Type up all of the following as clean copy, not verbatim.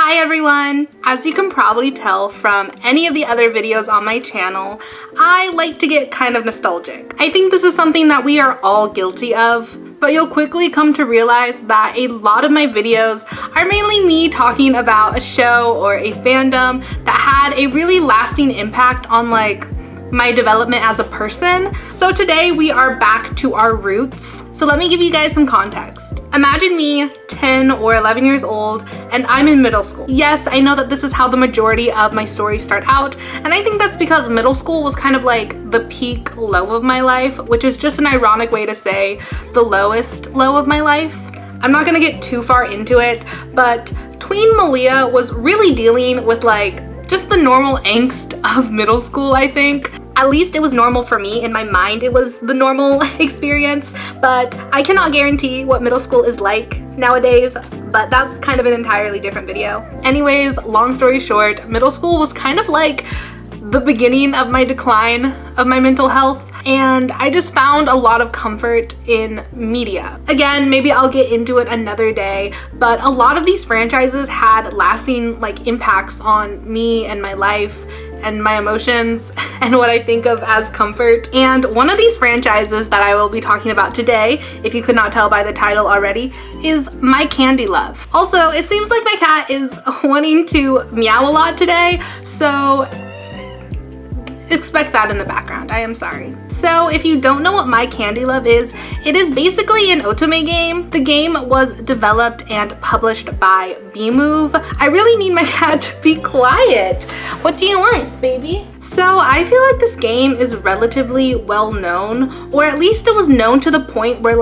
Hi everyone! As you can probably tell from any of the other videos on my channel, I like to get kind of nostalgic. I think this is something that we are all guilty of, but you'll quickly come to realize that a lot of my videos are mainly me talking about a show or a fandom that had a really lasting impact on my development as a person. So today we are back to our roots. So let me give you guys some context. Imagine me 10 or 11 years old and I'm in middle school. Yes, I know that this is how the majority of my stories start out, and I think that's because middle school was kind of like the peak low of my life, which is just an ironic way to say the lowest low of my life. I'm not gonna get too far into it, but tween Malia was really dealing with just the normal angst of middle school, I think. At least it was normal for me. In my mind, it was the normal experience, but I cannot guarantee what middle school is like nowadays, but that's kind of an entirely different video. Anyways, long story short, middle school was kind of like the beginning of my decline of my mental health, and I just found a lot of comfort in media. Again, maybe I'll get into it another day, but a lot of these franchises had lasting impacts on me and my life and my emotions and what I think of as comfort. And one of these franchises that I will be talking about today, if you could not tell by the title already, is My Candy Love. Also, it seems like my cat is wanting to meow a lot today, so expect that in the background. I am sorry. So if you don't know what My Candy Love is, it is basically an otome game. The game was developed and published by B-Move. I really need my cat to be quiet. What do you want, baby? So I feel like this game is relatively well known, or at least it was known to the point where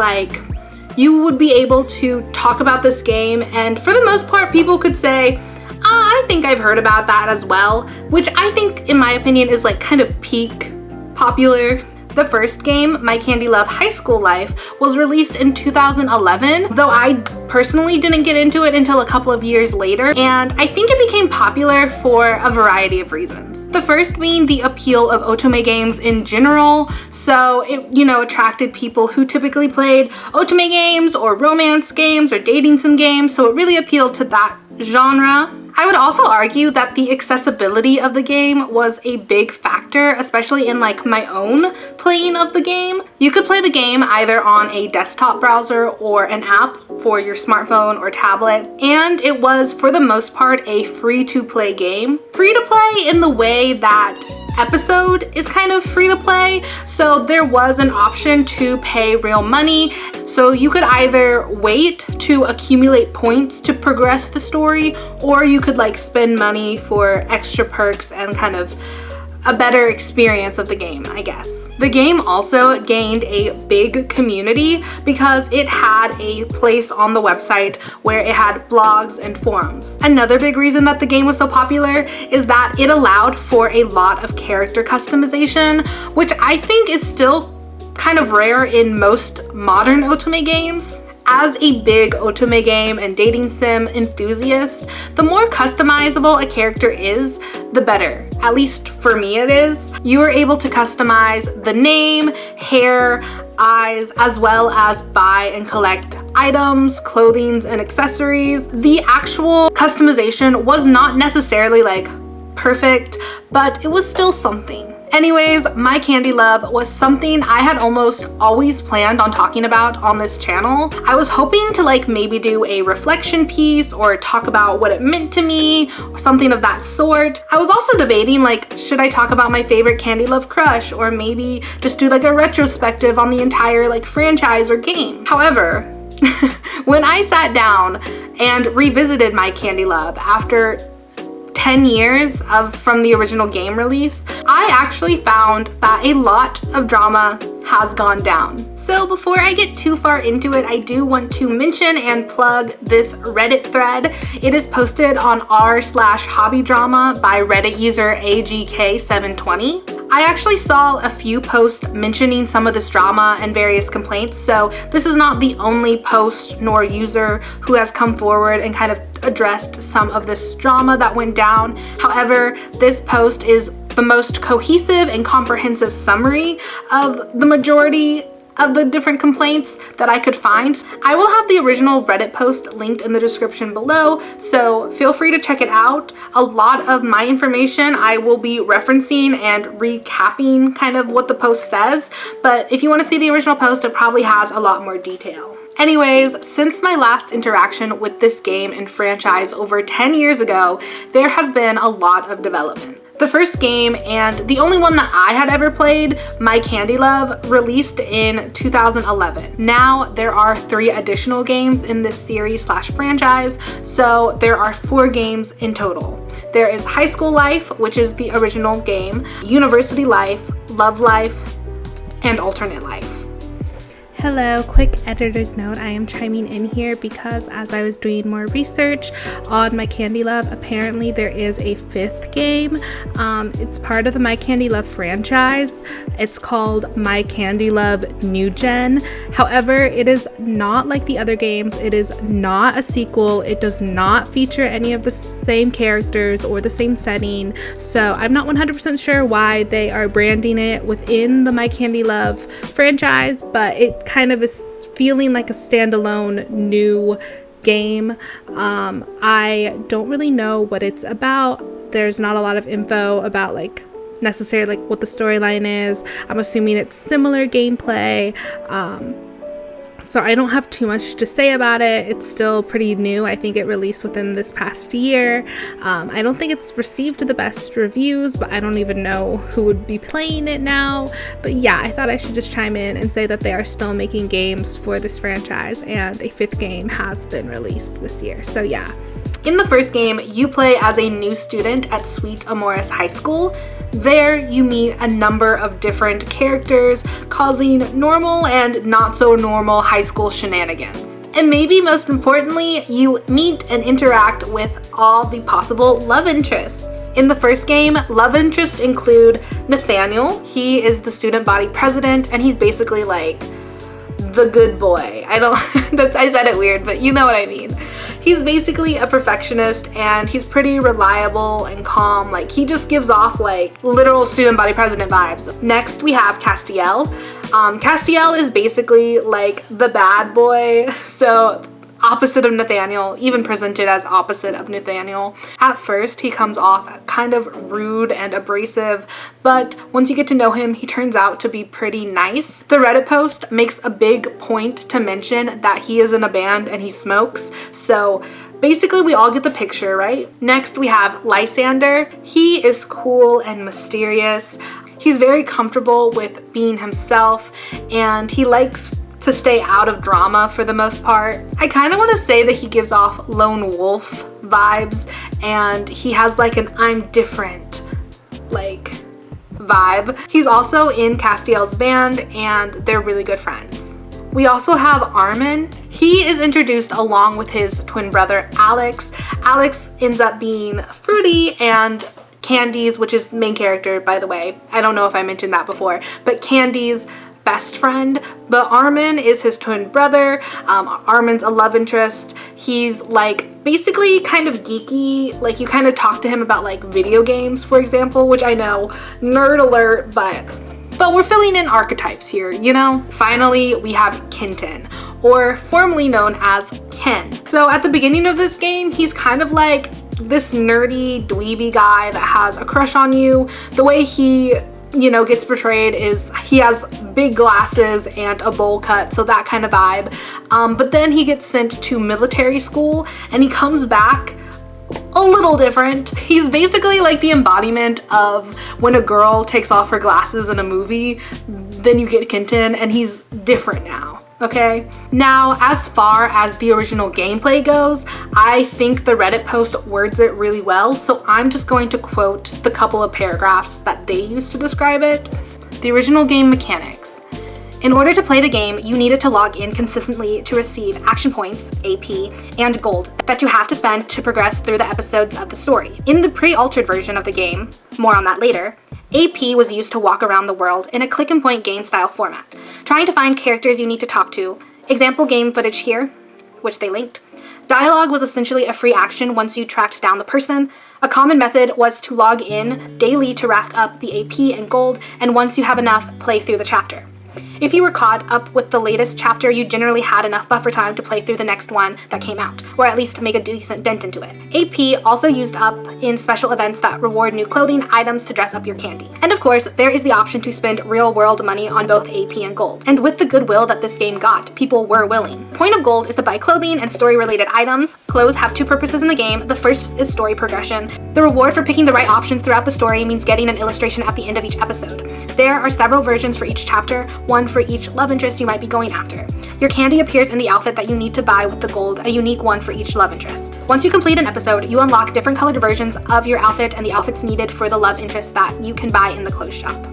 you would be able to talk about this game, and for the most part people could say, I think I've heard about that as well, which I think, in my opinion, is kind of peak popular. The first game, My Candy Love High School Life, was released in 2011, though I personally didn't get into it until a couple of years later, and I think it became popular for a variety of reasons. The first being the appeal of otome games in general, so it, attracted people who typically played otome games or romance games or dating sim games, so it really appealed to that genre. I would also argue that the accessibility of the game was a big factor, especially in my own playing of the game. You could play the game either on a desktop browser or an app for your smartphone or tablet, and it was for the most part a free-to-play game. Free-to-play in the way that Episode is kind of free to play, so there was an option to pay real money. So you could either wait to accumulate points to progress the story, or you could spend money for extra perks and kind of a better experience of the game, I guess. The game also gained a big community because it had a place on the website where it had blogs and forums. Another big reason that the game was so popular is that it allowed for a lot of character customization, which I think is still kind of rare in most modern otome games. As a big otome game and dating sim enthusiast, the more customizable a character is, the better. At least for me it is. You are able to customize the name, hair, eyes, as well as buy and collect items, clothing, and accessories. The actual customization was not necessarily perfect, but it was still something. Anyways, My Candy Love was something I had almost always planned on talking about on this channel. I was hoping to maybe do a reflection piece or talk about what it meant to me or something of that sort. I was also debating should I talk about my favorite Candy Love crush, or maybe just do a retrospective on the entire franchise or game. However, when I sat down and revisited My Candy Love after 10 years from the original game release, I actually found that a lot of drama has gone down. So before I get too far into it, I do want to mention and plug this Reddit thread. It is posted on r/HobbyDrama by Reddit user AGK720. I actually saw a few posts mentioning some of this drama and various complaints, so this is not the only post nor user who has come forward and kind of addressed some of this drama that went down. However, this post is the most cohesive and comprehensive summary of the majority of the different complaints that I could find. I will have the original Reddit post linked in the description below, so feel free to check it out. A lot of my information I will be referencing and recapping kind of what the post says, but if you want to see the original post, it probably has a lot more detail. Anyways, since my last interaction with this game and franchise over 10 years ago, there has been a lot of development. The first game, and the only one that I had ever played, My Candy Love, released in 2011. Now there are 3 additional games in this series/franchise, so there are 4 games in total. There is High School Life, which is the original game, University Life, Love Life, and Alternate Life. Hello, quick editor's note. I am chiming in here because as I was doing more research on My Candy Love, apparently there is a 5th game. It's part of the My Candy Love franchise. It's called My Candy Love New Gen. However, it is not like the other games. It is not a sequel. It does not feature any of the same characters or the same setting. So I'm not 100% sure why they are branding it within the My Candy Love franchise, but it kind of is feeling like a standalone new game. I don't really know what it's about. There's not a lot of info about necessarily what the storyline is. I'm assuming it's similar gameplay. So I don't have too much to say about it. It's still pretty new. I think it released within this past year. I don't think it's received the best reviews, but I don't even know who would be playing it now. But yeah, I thought I should just chime in and say that they are still making games for this franchise, and a 5th game has been released this year. So yeah. In the first game, you play as a new student at Sweet Amoris High School. There, you meet a number of different characters, causing normal and not so normal high school shenanigans. And maybe most importantly, you meet and interact with all the possible love interests. In the first game, love interests include Nathaniel. He is the student body president, and he's basically like the good boy. I said it weird, but you know what I mean. He's basically a perfectionist, and he's pretty reliable and calm. He just gives off literal student body president vibes. Next, we have Castiel. Castiel is basically the bad boy, so opposite of Nathaniel, even presented as opposite of Nathaniel. At first, he comes off kind of rude and abrasive, but once you get to know him, he turns out to be pretty nice. The Reddit post makes a big point to mention that he is in a band and he smokes, so basically we all get the picture, right? Next, we have Lysander. He is cool and mysterious. He's very comfortable with being himself, and he likes to stay out of drama for the most part. I kind of want to say that he gives off lone wolf vibes, and he has an I'm different vibe. He's also in Castiel's band, and they're really good friends. We also have Armin. He is introduced along with his twin brother Alex. Alex ends up being fruity, and Candy's, which is the main character, by the way, I don't know if I mentioned that before, but Candy's best friend. But Armin is his twin brother. Armin's a love interest. He's basically kind of geeky. You kind of talk to him about video games, for example, which I know, nerd alert, but we're filling in archetypes here, you know? Finally, we have Kenton, or formerly known as Ken. So at the beginning of this game, he's kind of this nerdy dweeby guy that has a crush on you. The way he gets portrayed is he has big glasses and a bowl cut, so that kind of vibe. But then he gets sent to military school, and he comes back a little different. He's basically the embodiment of when a girl takes off her glasses in a movie. Then you get Kenton, and he's different now. Okay, now as far as the original gameplay goes, I think the Reddit post words it really well, so I'm just going to quote the couple of paragraphs that they used to describe it. The original game mechanics. In order to play the game, you needed to log in consistently to receive action points, AP, and gold that you have to spend to progress through the episodes of the story. In the pre-altered version of the game, more on that later, AP was used to walk around the world in a click-and-point game-style format, trying to find characters you need to talk to. Example game footage here, which they linked. Dialogue was essentially a free action once you tracked down the person. A common method was to log in daily to rack up the AP and gold, and once you have enough, play through the chapter. If you were caught up with the latest chapter, you generally had enough buffer time to play through the next one that came out, or at least make a decent dent into it. AP also used up in special events that reward new clothing, items to dress up your candy. And of course, there is the option to spend real-world money on both AP and gold. And with the goodwill that this game got, people were willing. Point of gold is to buy clothing and story-related items. Clothes have two purposes in the game. The first is story progression. The reward for picking the right options throughout the story means getting an illustration at the end of each episode. There are several versions for each chapter, one for each love interest you might be going after. Your candy appears in the outfit that you need to buy with the gold, a unique one for each love interest. Once you complete an episode, you unlock different colored versions of your outfit and the outfits needed for the love interest that you can buy in the clothes shop.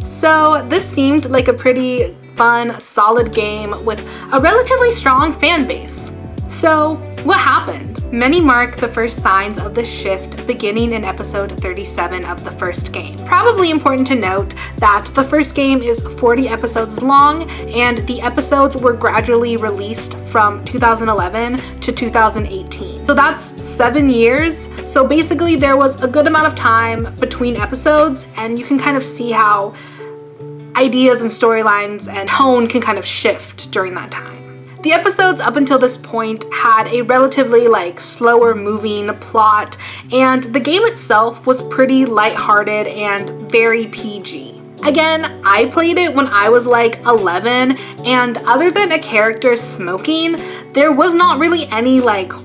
So this seemed like a pretty fun, solid game with a relatively strong fan base. So what happened? Many mark the first signs of the shift beginning in episode 37 of the first game. Probably important to note that the first game is 40 episodes long, and the episodes were gradually released from 2011 to 2018. So that's 7 years. So basically there was a good amount of time between episodes, and you can kind of see how ideas and storylines and tone can kind of shift during that time. The episodes up until this point had a relatively slower moving plot, and the game itself was pretty lighthearted and very PG. Again, I played it when I was 11, and other than a character smoking, there was not really any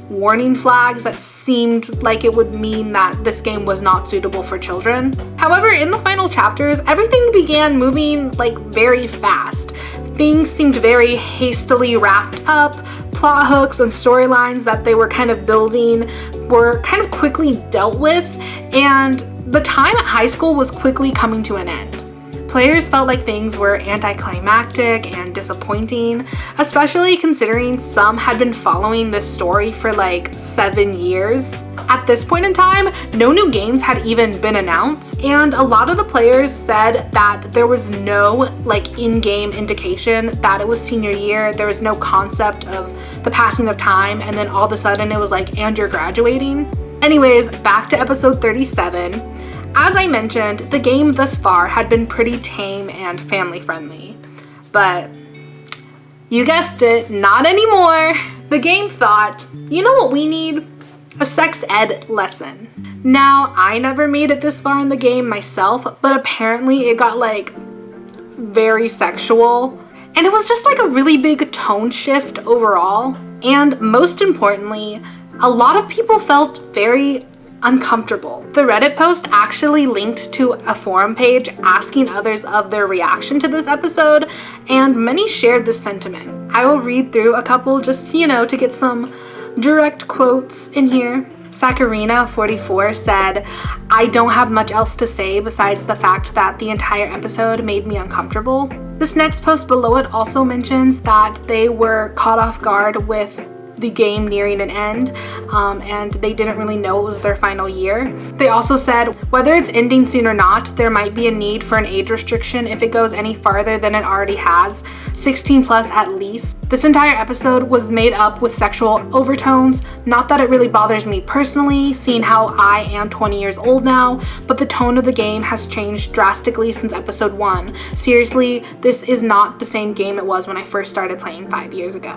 warning flags that seemed like it would mean that this game was not suitable for children. However, in the final chapters, everything began moving very fast. Things seemed very hastily wrapped up. Plot hooks and storylines that they were kind of building were kind of quickly dealt with, and the time at high school was quickly coming to an end. Players felt like things were anticlimactic and disappointing, especially considering some had been following this story for 7 years. At this point in time, no new games had even been announced, and a lot of the players said that there was no in-game indication that it was senior year. There was no concept of the passing of time, and then all of a sudden it was and you're graduating. Anyways, back to episode 37. As I mentioned, the game thus far had been pretty tame and family friendly, but you guessed it, not anymore. The game thought, you know what we need? A sex ed lesson. Now, I never made it this far in the game myself, but apparently it got very sexual, and it was just a really big tone shift overall. And most importantly, a lot of people felt very uncomfortable. The Reddit post actually linked to a forum page asking others of their reaction to this episode, and many shared this sentiment. I will read through a couple just, to get some direct quotes in here. Sakarina44 said, "I don't have much else to say besides the fact that the entire episode made me uncomfortable." This next post below it also mentions that they were caught off guard with the game nearing an end, and they didn't really know it was their final year. They also said, whether it's ending soon or not, there might be a need for an age restriction if it goes any farther than it already has, 16 plus at least. This entire episode was made up with sexual overtones. Not that it really bothers me personally, seeing how I am 20 years old now, but the tone of the game has changed drastically since episode 1. Seriously, this is not the same game it was when I first started playing 5 years ago.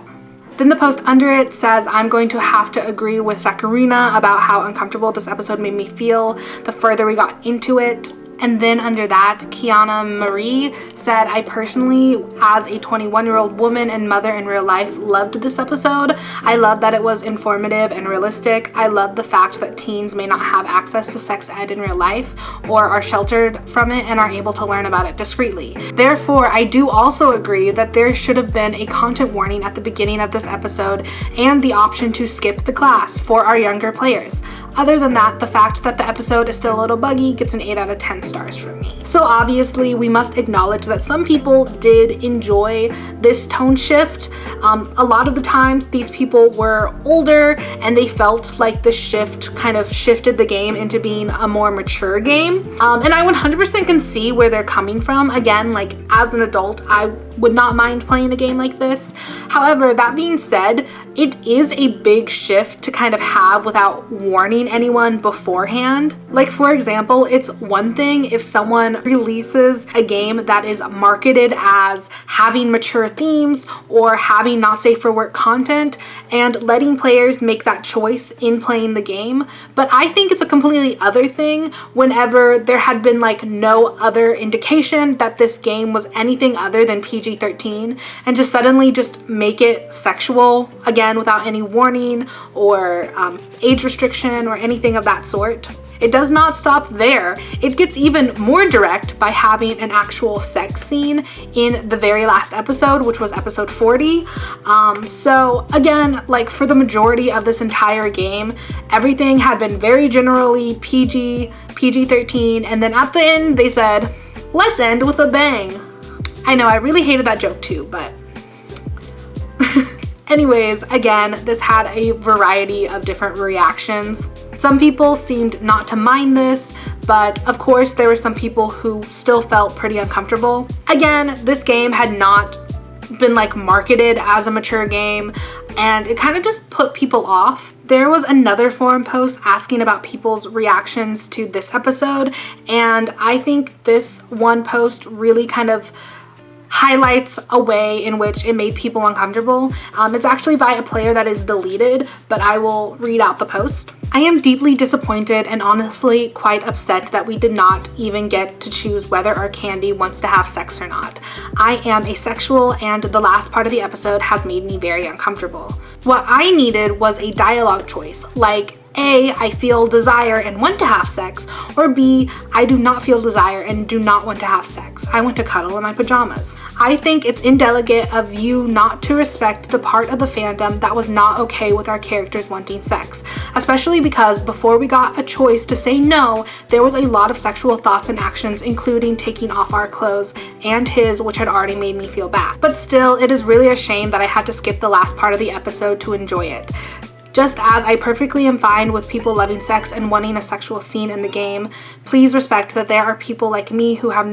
Then the post under it says, "I'm going to have to agree with Sakarina about how uncomfortable this episode made me feel the further we got into it." And then under that, Kiana Marie said, "I personally, as a 21-year-old woman and mother in real life, loved this episode. I love that it was informative and realistic. I love the fact that teens may not have access to sex ed in real life or are sheltered from it and are able to learn about it discreetly. Therefore, I do also agree that there should have been a content warning at the beginning of this episode and the option to skip the class for our younger players. Other than that, the fact that the episode is still a little buggy gets an 8 out of 10 stars from me." So obviously, we must acknowledge that some people did enjoy this tone shift. A lot of the times, these people were older and they felt like the shift kind of shifted the game into being a more mature game. And I 100% can see where they're coming from. Again, as an adult, I would not mind playing a game like this. However, that being said, it is a big shift to kind of have without warning anyone beforehand. Like, for example, it's one thing if someone releases a game that is marketed as having mature themes or having not safe for work content and letting players make that choice in playing the game. But I think it's a completely other thing whenever there had been like no other indication that this game was anything other than PG-13 and just suddenly just make it sexual again without any warning or age restriction or anything of that sort. It does not stop there. It gets even more direct by having an actual sex scene in the very last episode, which was episode 40. So again, like for the majority of this entire game, everything had been very generally PG-13, and then at the end they said, let's end with a bang. I know, I really hated that joke too, but anyways, again, this had a variety of different reactions. Some people seemed not to mind this, but of course there were some people who still felt pretty uncomfortable. Again, this game had not been like marketed as a mature game, and it kind of just put people off. There was another forum post asking about people's reactions to this episode, and I think this one post really kind of highlights a way in which it made people uncomfortable. It's actually by a player that is deleted, but I will read out the post. I am deeply disappointed and honestly quite upset that we did not even get to choose whether our candy wants to have sex or not. I am asexual and the last part of the episode has made me very uncomfortable. What I needed was a dialogue choice, like A, I feel desire and want to have sex, or B, I do not feel desire and do not want to have sex. I want to cuddle in my pajamas. I think it's indelicate of you not to respect the part of the fandom that was not okay with our characters wanting sex, especially because before we got a choice to say no, there was a lot of sexual thoughts and actions, including taking off our clothes and his, which had already made me feel bad. But still, it is really a shame that I had to skip the last part of the episode to enjoy it. Just as I perfectly am fine with people loving sex and wanting a sexual scene in the game, please respect that there are people like me who have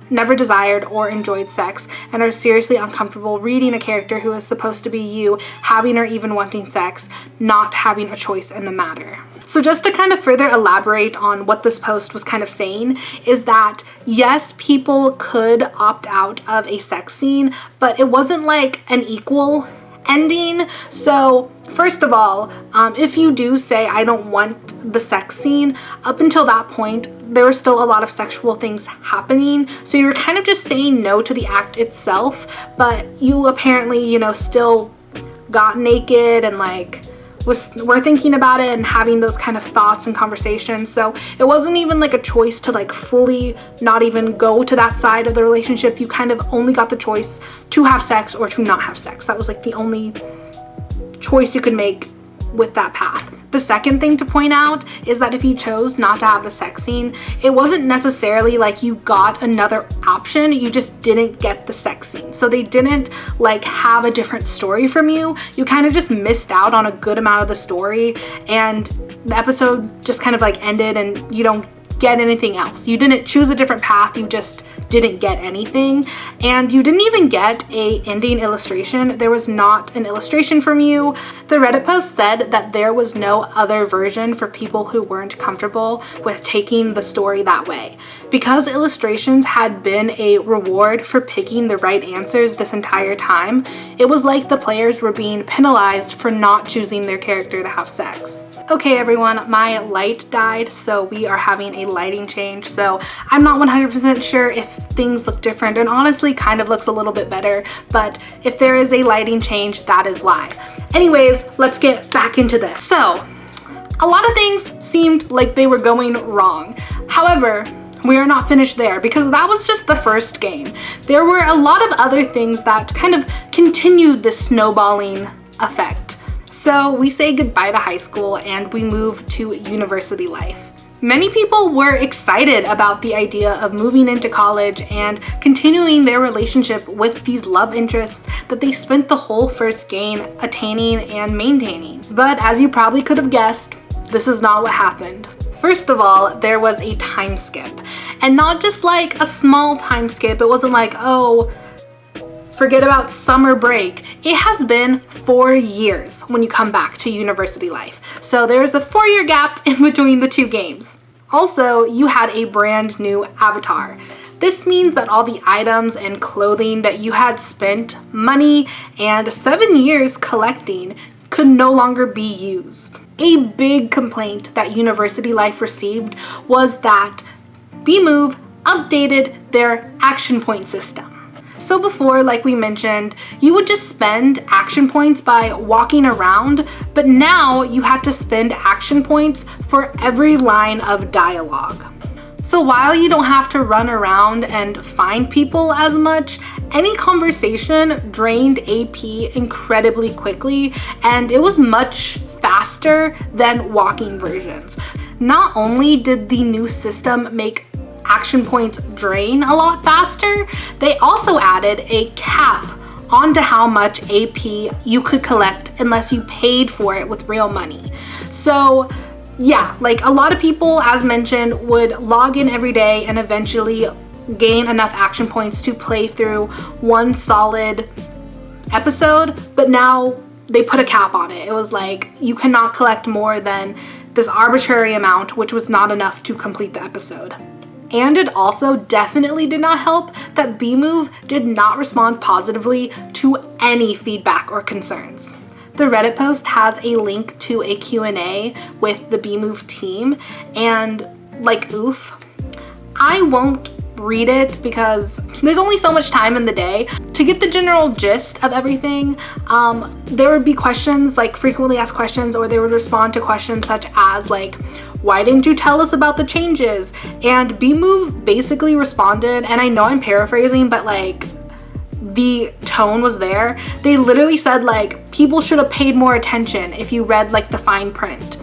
never desired or enjoyed sex and are seriously uncomfortable reading a character who is supposed to be you having or even wanting sex, not having a choice in the matter. So just to kind of further elaborate on what this post was kind of saying is that yes, people could opt out of a sex scene, but it wasn't like an equal ending. So first of all, if you do say I don't want the sex scene, up until that point there were still a lot of sexual things happening, so you were kind of just saying no to the act itself, but you apparently, you know, still got naked and like were thinking about it and having those kind of thoughts and conversations. So it wasn't even like a choice to like fully not even go to that side of the relationship. You kind of only got the choice to have sex or to not have sex. That was like the only choice you could make with that path. The second thing to point out is that if you chose not to have the sex scene, it wasn't necessarily like you got another option, you just didn't get the sex scene. So they didn't like have a different story from you. You kind of just missed out on a good amount of the story, and the episode just kind of like ended and you don't get anything else. You didn't choose a different path, you just didn't get anything, and you didn't even get a ending illustration. There was not an illustration from you. The Reddit post said that there was no other version for people who weren't comfortable with taking the story that way. Because illustrations had been a reward for picking the right answers this entire time, it was like the players were being penalized for not choosing their character to have sex. Okay everyone, my light died, so we are having a lighting change, so I'm not 100% sure if things look different, and honestly kind of looks a little bit better, but if there is a lighting change, that is why. Anyways, let's get back into this. So, a lot of things seemed like they were going wrong. However, we are not finished there, because that was just the first game. There were a lot of other things that kind of continued this snowballing effect. So we say goodbye to high school and we move to university life. Many people were excited about the idea of moving into college and continuing their relationship with these love interests that they spent the whole first game attaining and maintaining. But as you probably could have guessed, this is not what happened. First of all, there was a time skip, and not just like a small time skip. It wasn't like, oh, Forget about summer break. It has been 4 years when you come back to university life. So there's a 4-year gap in between the two games. Also, you had a brand new avatar. This means that all the items and clothing that you had spent money and 7 years collecting could no longer be used. A big complaint that university life received was that Bmove updated their action point system. So before, like we mentioned, you would just spend action points by walking around, but now you had to spend action points for every line of dialogue. So while you don't have to run around and find people as much, any conversation drained AP incredibly quickly, and it was much faster than walking versions. Not only did the new system make action points drain a lot faster, they also added a cap onto how much AP you could collect unless you paid for it with real money. So yeah, like a lot of people, as mentioned, would log in every day and eventually gain enough action points to play through one solid episode, but now they put a cap on it. It was like, you cannot collect more than this arbitrary amount, which was not enough to complete the episode. And it also definitely did not help that Bmove did not respond positively to any feedback or concerns. The Reddit post has a link to a Q&A with the Bmove team, and like, oof, I won't read it because there's only so much time in the day to get the general gist of everything. There would be questions, like frequently asked questions, or they would respond to questions such as like, why didn't you tell us about the changes? And Bmove basically responded, and I know I'm paraphrasing, but like the tone was there. They literally said like, people should have paid more attention if you read like the fine print.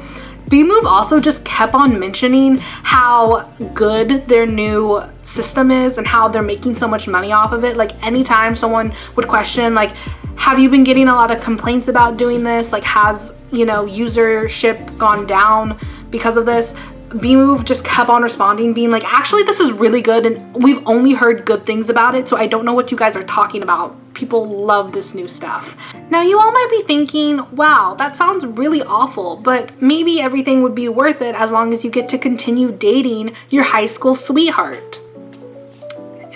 Bmove also just kept on mentioning how good their new system is and how they're making so much money off of it. Like anytime someone would question like, have you been getting a lot of complaints about doing this? Like, has, you know, usership gone down because of this? Bmove just kept on responding, being like, actually, this is really good and we've only heard good things about it, so I don't know what you guys are talking about. People love this new stuff. Now, you all might be thinking, wow, that sounds really awful, but maybe everything would be worth it as long as you get to continue dating your high school sweetheart.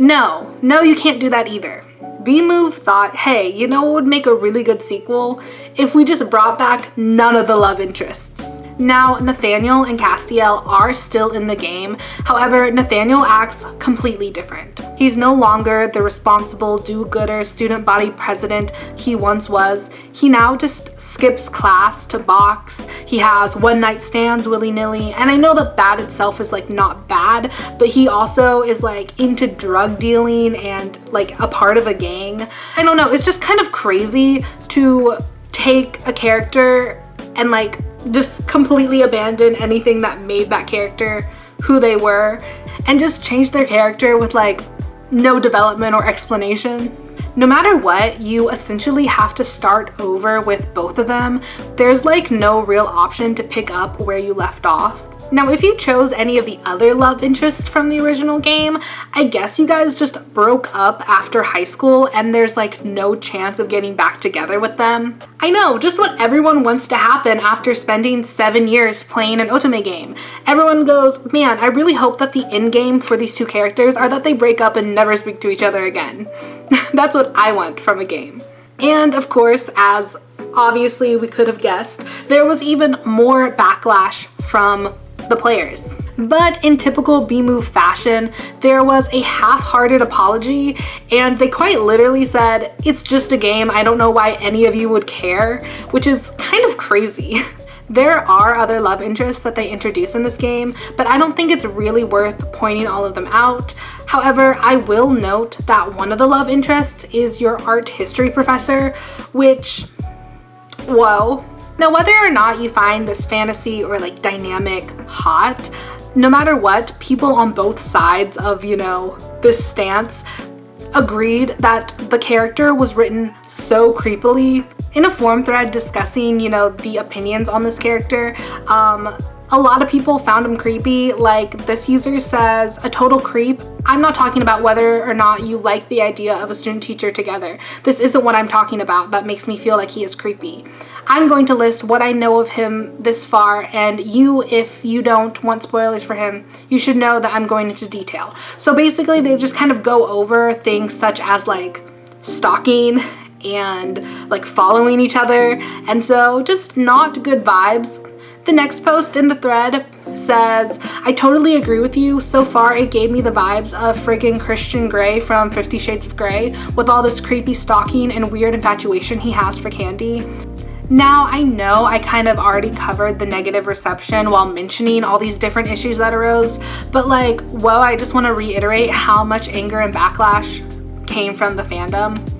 No, you can't do that either. Bmove thought, hey, you know what would make a really good sequel? If we just brought back none of the love interests. Now, Nathaniel and Castiel are still in the game. However, Nathaniel acts completely different. He's no longer the responsible do-gooder student body president he once was. He now just skips class to box. He has one-night stands willy-nilly. And I know that that itself is like not bad, but he also is like into drug dealing and like a part of a gang. I don't know, it's just kind of crazy to take a character and like just completely abandon anything that made that character who they were and just change their character with like no development or explanation. No matter what, you essentially have to start over with both of them. There's like no real option to pick up where you left off. Now, if you chose any of the other love interests from the original game, I guess you guys just broke up after high school and there's like no chance of getting back together with them. I know, just what everyone wants to happen after spending 7 years playing an otome game. Everyone goes, man, I really hope that the end game for these two characters are that they break up and never speak to each other again. That's what I want from a game. And of course, as obviously we could have guessed, there was even more backlash from the players. But in typical Bmove fashion, there was a half-hearted apology, and they quite literally said, it's just a game, I don't know why any of you would care, which is kind of crazy. There are other love interests that they introduce in this game, but I don't think it's really worth pointing all of them out. However, I will note that one of the love interests is your art history professor, which, whoa. Now, whether or not you find this fantasy or like dynamic hot, no matter what, people on both sides of, you know, this stance agreed that the character was written so creepily. In a forum thread discussing, you know, the opinions on this character, A lot of people found him creepy. Like, this user says, a total creep. I'm not talking about whether or not you like the idea of a student teacher together. This isn't what I'm talking about. That makes me feel like he is creepy. I'm going to list what I know of him this far, and you, if you don't want spoilers for him, you should know that I'm going into detail. So basically, they just kind of go over things such as like stalking and like following each other, and so just not good vibes. The next post in the thread says, I totally agree with you. So far, it gave me the vibes of friggin' Christian Grey from 50 Shades of Grey with all this creepy stalking and weird infatuation he has for Candy. Now, I know I kind of already covered the negative reception while mentioning all these different issues that arose, but like, well, I just want to reiterate how much anger and backlash came from the fandom.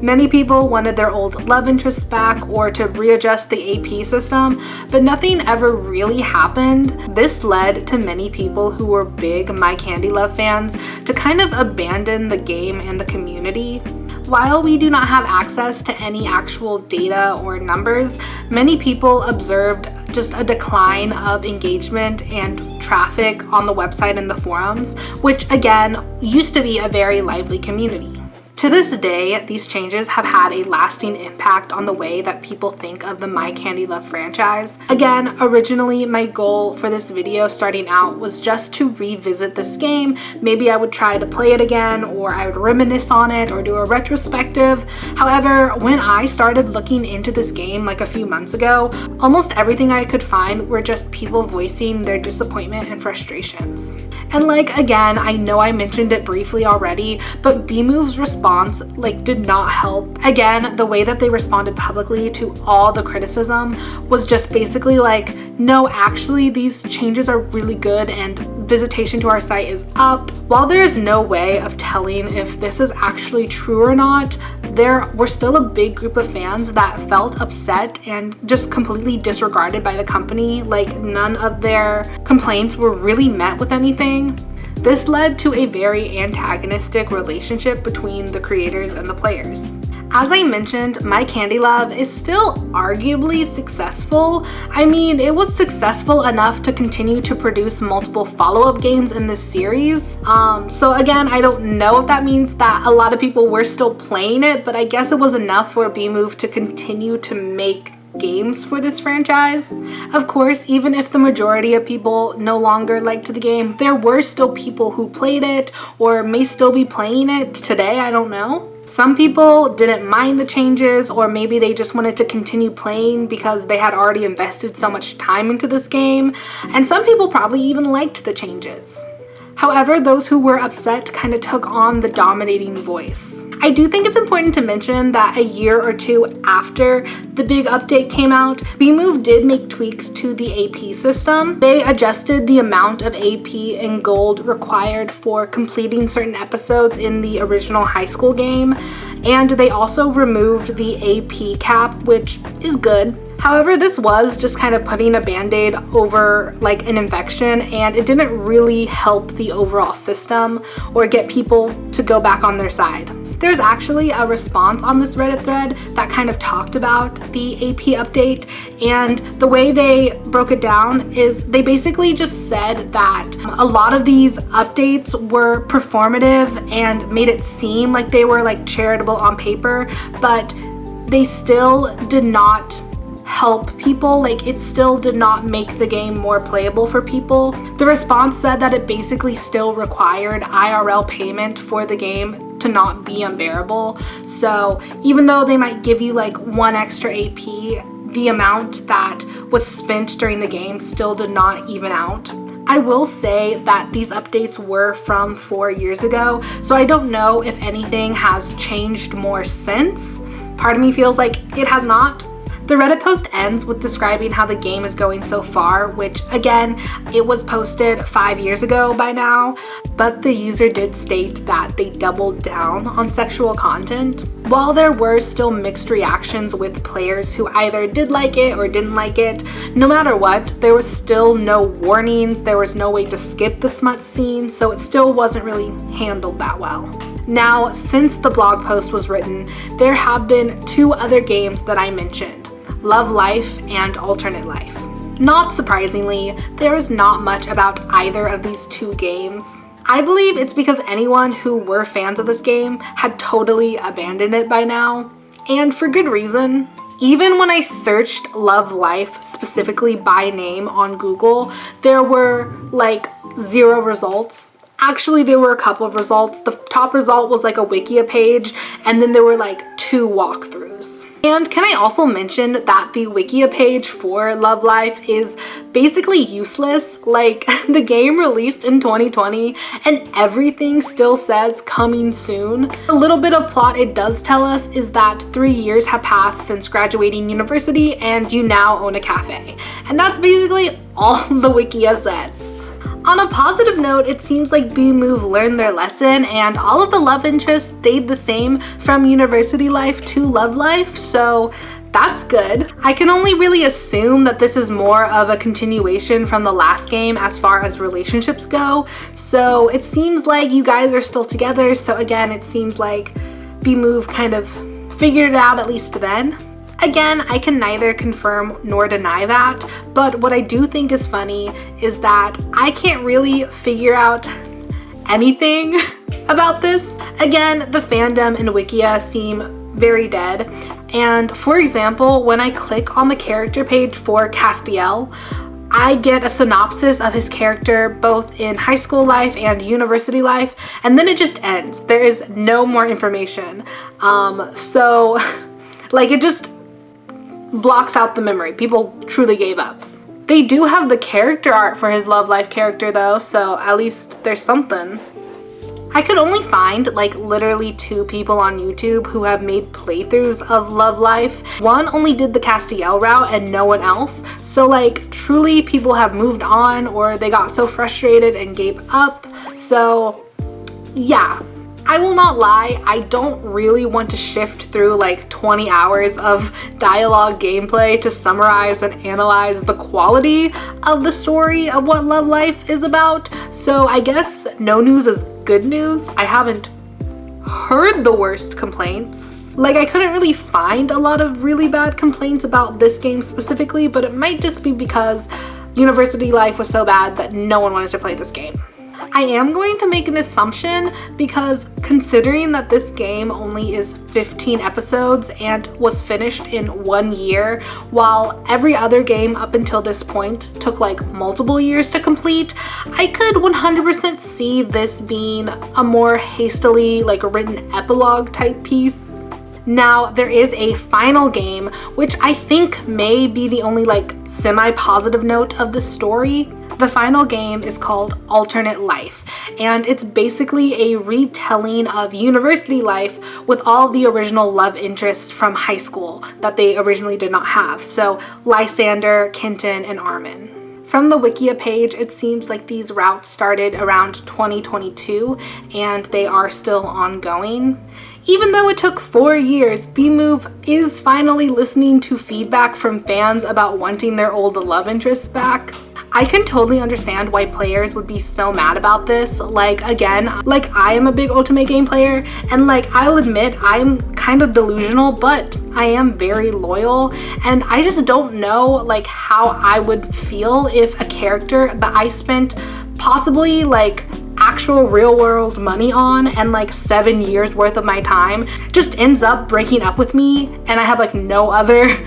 Many people wanted their old love interests back or to readjust the AP system, but nothing ever really happened. This led to many people who were big My Candy Love fans to kind of abandon the game and the community. While we do not have access to any actual data or numbers, many people observed just a decline of engagement and traffic on the website and the forums, which again used to be a very lively community. To this day, these changes have had a lasting impact on the way that people think of the My Candy Love franchise. Again, originally my goal for this video starting out was just to revisit this game. Maybe I would try to play it again, or I would reminisce on it or do a retrospective. However, when I started looking into this game like a few months ago, almost everything I could find were just people voicing their disappointment and frustrations. And like, again, I know I mentioned it briefly already, but B-Move's response like did not help. Again, the way that they responded publicly to all the criticism was just basically like, no, actually these changes are really good and visitation to our site is up. While there is no way of telling if this is actually true or not, there were still a big group of fans that felt upset and just completely disregarded by the company. Like, none of their complaints were really met with anything. This led to a very antagonistic relationship between the creators and the players. As I mentioned, My Candy Love is still arguably successful. I mean, it was successful enough to continue to produce multiple follow-up games in this series. So again, I don't know if that means that a lot of people were still playing it, but I guess it was enough for B-Move to continue to make games for this franchise. Of course, even if the majority of people no longer liked the game, there were still people who played it or may still be playing it today, I don't know. Some people didn't mind the changes, or maybe they just wanted to continue playing because they had already invested so much time into this game, and some people probably even liked the changes. However, those who were upset kind of took on the dominating voice. I do think it's important to mention that a year or two after the big update came out, B-Move did make tweaks to the AP system. They adjusted the amount of AP and gold required for completing certain episodes in the original high school game, and they also removed the AP cap, which is good. However, this was just kind of putting a band-aid over like an infection, and it didn't really help the overall system or get people to go back on their side. There's actually a response on this Reddit thread that kind of talked about the AP update, and the way they broke it down is they basically just said that a lot of these updates were performative and made it seem like they were like charitable on paper, but they still did not help people. Like, it still did not make the game more playable for people. The response said that it basically still required IRL payment for the game to not be unbearable. So even though they might give you like one extra AP, the amount that was spent during the game still did not even out. I will say that these updates were from 4 years ago, so I don't know if anything has changed more since. Part of me feels like it has not. The Reddit post ends with describing how the game is going so far, which again, it was posted 5 years ago by now, but the user did state that they doubled down on sexual content. While there were still mixed reactions with players who either did like it or didn't like it, no matter what, there was still no warnings, there was no way to skip the smut scene, so it still wasn't really handled that well. Now, since the blog post was written, there have been 2 other games that I mentioned, Love Life and Alternate Life. Not surprisingly, there is not much about either of these two games. I believe it's because anyone who were fans of this game had totally abandoned it by now, and for good reason. Even when I searched Love Life specifically by name on Google, there were like 0 results. Actually, there were a couple of results. The top result was like a Wikia page, and then there were like 2 walkthroughs. And can I also mention that the Wikia page for Love Life is basically useless? Like, the game released in 2020 and everything still says coming soon. A little bit of plot it does tell us is that 3 years have passed since graduating university and you now own a cafe. And that's basically all the Wikia says. On a positive note, it seems like B-Move learned their lesson and all of the love interests stayed the same from university life to love life, so that's good. I can only really assume that this is more of a continuation from the last game as far as relationships go, so it seems like you guys are still together, so again, it seems like B-Move kind of figured it out at least then. Again, I can neither confirm nor deny that, but what I do think is funny is that I can't really figure out anything about this. Again, the fandom and Wikia seem very dead, and for example, when I click on the character page for Castiel, I get a synopsis of his character both in high school life and university life, and then it just ends. There is no more information. So like it just blocks out the memory. People truly gave up. They do have the character art for his Love Life character though, so at least there's something. I could only find like literally 2 people on YouTube who have made playthroughs of Love Life. One only did the Castiel route and no one else. So like truly people have moved on or they got so frustrated and gave up. So yeah. I will not lie, I don't really want to shift through like 20 hours of dialogue gameplay to summarize and analyze the quality of the story of what Love Life is about. So I guess no news is good news. I haven't heard the worst complaints. Like I couldn't really find a lot of really bad complaints about this game specifically, but it might just be because university life was so bad that no one wanted to play this game. I am going to make an assumption because considering that this game only is 15 episodes and was finished in 1 year, while every other game up until this point took like multiple years to complete, I could 100% see this being a more hastily like written epilogue type piece. Now, there is a final game, which I think may be the only like semi-positive note of the story. The final game is called Alternate Life, and it's basically a retelling of university life with all the original love interests from high school that they originally did not have. So Lysander, Kenton, and Armin. From the Wikia page, it seems like these routes started around 2022 and they are still ongoing. Even though it took 4 years, B-Move is finally listening to feedback from fans about wanting their old love interests back. I can totally understand why players would be so mad about this. Like, again, like I am a big otome game player, and like I'll admit I'm kind of delusional, but I am very loyal, and I just don't know like how I would feel if a character that I spent possibly like actual real world money on and like 7 years worth of my time just ends up breaking up with me and I have like no other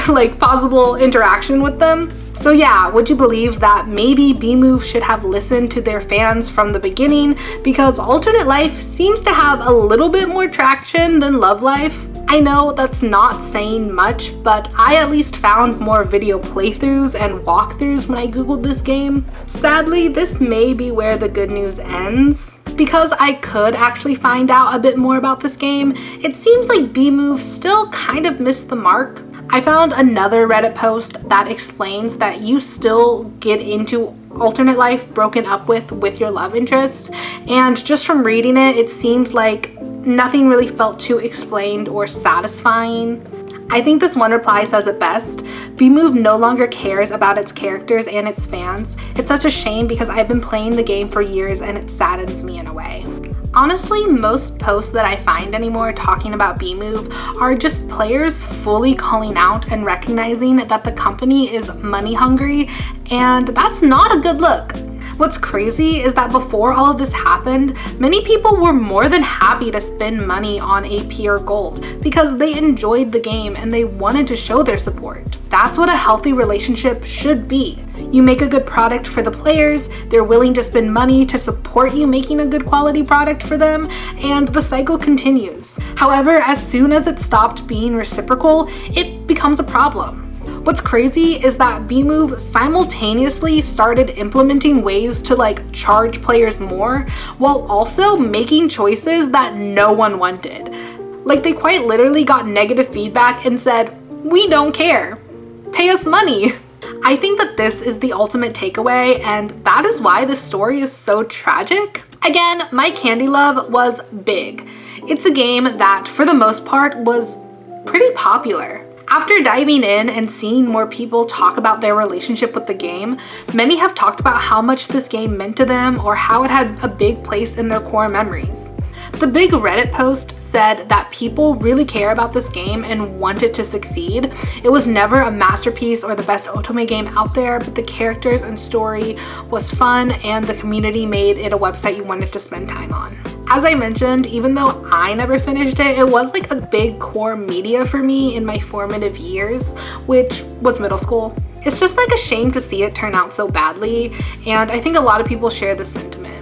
like possible interaction with them. So yeah, would you believe that maybe B-Move should have listened to their fans from the beginning, because Alternate Life seems to have a little bit more traction than Love Life. I know that's not saying much, but I at least found more video playthroughs and walkthroughs when I googled this game. Sadly, this may be where the good news ends. Because I could actually find out a bit more about this game, it seems like B-Move still kind of missed the mark. I found another Reddit post that explains that you still get into alternate life broken up with your love interest, and just from reading it, it seems like nothing really felt too explained or satisfying. I think this one reply says it best. B-Move no longer cares about its characters and its fans. It's such a shame because I've been playing the game for years and it saddens me in a way. Honestly, most posts that I find anymore talking about B-Move are just players fully calling out and recognizing that the company is money hungry, and that's not a good look. What's crazy is that before all of this happened, many people were more than happy to spend money on AP or gold because they enjoyed the game and they wanted to show their support. That's what a healthy relationship should be. You make a good product for the players, they're willing to spend money to support you making a good quality product for them, and the cycle continues. However, as soon as it stopped being reciprocal, it becomes a problem. What's crazy is that B-Move simultaneously started implementing ways to charge players more while also making choices that no one wanted. They quite literally got negative feedback and said, "We don't care. Pay us money." I think that this is the ultimate takeaway, and that is why this story is so tragic. Again, my Candy Love was big. It's a game that, for the most part, was pretty popular. After diving in and seeing more people talk about their relationship with the game, many have talked about how much this game meant to them or how it had a big place in their core memories. The big Reddit post said that people really care about this game and want it to succeed. It was never a masterpiece or the best otome game out there, but the characters and story was fun and the community made it a website you wanted to spend time on. As I mentioned, even though I never finished it, it was a big core media for me in my formative years, which was middle school. It's just a shame to see it turn out so badly, and I think a lot of people share this sentiment.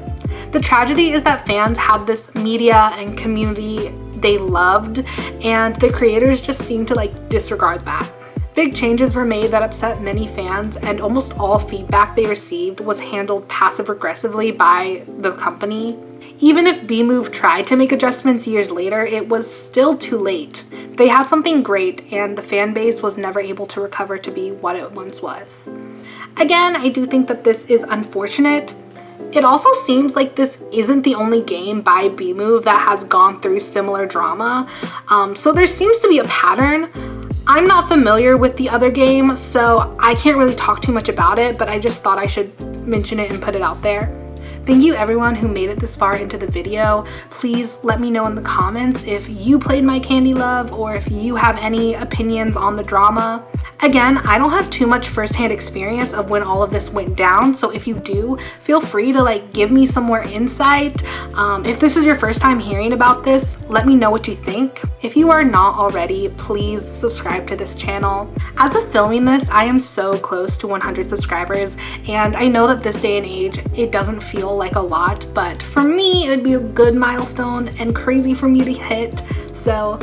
The tragedy is that fans had this media and community they loved, and the creators just seemed to disregard that. Big changes were made that upset many fans, and almost all feedback they received was handled passive-aggressively by the company. Even if B-Move tried to make adjustments years later, it was still too late. They had something great, and the fan base was never able to recover to be what it once was. Again, I do think that this is unfortunate. It also seems like this isn't the only game by B-Move that has gone through similar drama, so there seems to be a pattern. I'm not familiar with the other game, so I can't really talk too much about it, but I just thought I should mention it and put it out there. Thank you everyone who made it this far into the video. Please let me know in the comments if you played my Candy Love or if you have any opinions on the drama. Again, I don't have too much firsthand experience of when all of this went down, so if you do, feel free to give me some more insight. If this is your first time hearing about this, let me know what you think. If you are not already, please subscribe to this channel. As of filming this, I am so close to 100 subscribers, and I know that this day and age, it doesn't feel like a lot, but for me, it would be a good milestone and crazy for me to hit, so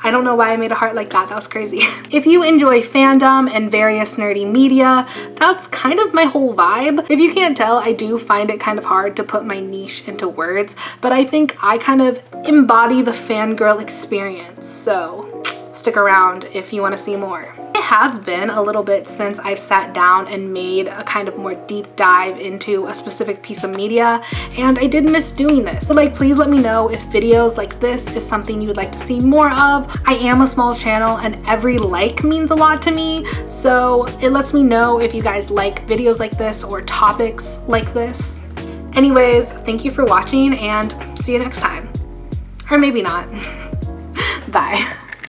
I don't know why I made a heart like that. That was crazy. If you enjoy fandom and various nerdy media, that's kind of my whole vibe. If you can't tell, I do find it kind of hard to put my niche into words, but I think I kind of embody the fangirl experience, so stick around if you want to see more. It has been a little bit since I've sat down and made a kind of more deep dive into a specific piece of media, and I did miss doing this. So please let me know if videos like this is something you would like to see more of. I am a small channel and every like means a lot to me, so it lets me know if you guys like videos like this or topics like this. Anyways, thank you for watching and see you next time. Or maybe not. Bye.